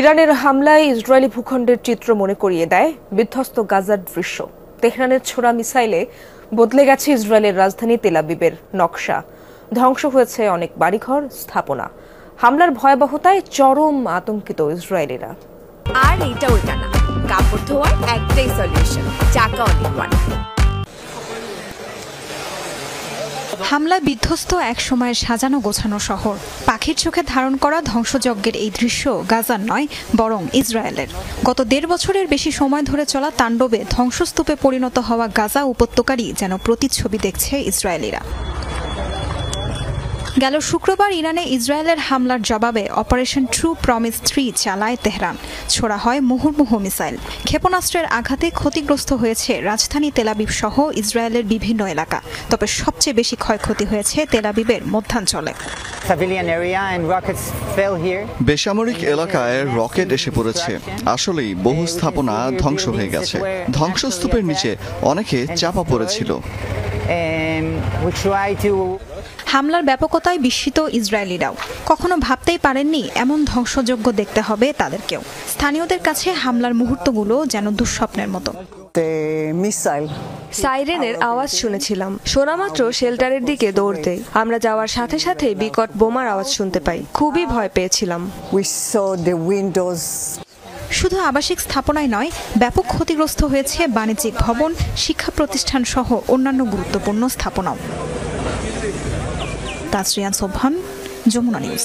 ইরানের হামলায় ইসরায়েলি ভূখণ্ডের চিত্র মনে করিয়ে দেয় বিধ্বস্ত গাজার দৃশ্য। তেহরানের ছোড়া মিসাইলে বদলে গেছে ইসরায়েলের রাজধানী তেল আবিবের নকশা। ধ্বংস হয়েছে অনেক বাড়িঘর, স্থাপনা। হামলার ভয়াবহতায় চরম আতঙ্কিত ইসরায়েলিরা। আর এইটা ওইটা না, কাপড় ধোয়ার একটাই সলিউশন, চাকা অনেক। হামলায় বিধ্বস্ত এক সময়ের সাজানো গোছানো শহর। পাখির চোখে ধারণ করা ধ্বংসযজ্ঞের এই দৃশ্য গাজার নয়, বরং ইসরায়েলের। গত ১.৫ বছরের বেশি সময় ধরে চলা তাণ্ডবে ধ্বংসস্তূপে পরিণত হওয়া গাজা উপত্যকারই যেন প্রতিচ্ছবি দেখছে ইসরায়েলিরা। গেল শুক্রবার ইরানে ইসরায়েলের হামলার জবাবে অপারেশন ট্রু প্রমিস 3 চালায় তেহরান। ছোড়া হয় মুহুর্মুহু মিসাইল। ক্ষেপণাস্ত্রের আঘাতে ক্ষতিগ্রস্ত হয়েছে রাজধানী তেল আবিব সহ ইসরায়েলের বিভিন্ন এলাকা। তবে সবচেয়ে বেশি ক্ষয়ক্ষতি হয়েছে তেল আবিবের মধ্যাঞ্চলে। বেসামরিক এলাকায় রকেট এসে পড়েছে। আসলেই বহু স্থাপনা ধ্বংস হয়ে গেছে। ধ্বংসস্তূপের নিচে অনেকে চাপা পড়েছিল। হামলার ব্যাপকতায় বিস্মিত ইসরায়েলিরাও। কখনো ভাবতেই পারেননি এমন ধ্বংসযজ্ঞ দেখতে হবে তাদেরকেও। স্থানীয়দের কাছে হামলার মুহূর্তগুলো যেন দুঃস্বপ্নের মতো। সাইরেনের আওয়াজ শুনেছিলাম। শোনা মাত্র শেল্টারের দিকে দৌড়তে আমরা যাওয়ার সাথে সাথে বিকট বোমার আওয়াজ শুনতে পাই। খুবই ভয় পেয়েছিলাম। শুধু আবাসিক স্থাপনায় নয়, ব্যাপক ক্ষতিগ্রস্ত হয়েছে বাণিজ্যিক ভবন, শিক্ষা প্রতিষ্ঠান সহ অন্যান্য গুরুত্বপূর্ণ স্থাপনাও। তাসরিয়ান সোবহান, যমুনা নিউজ।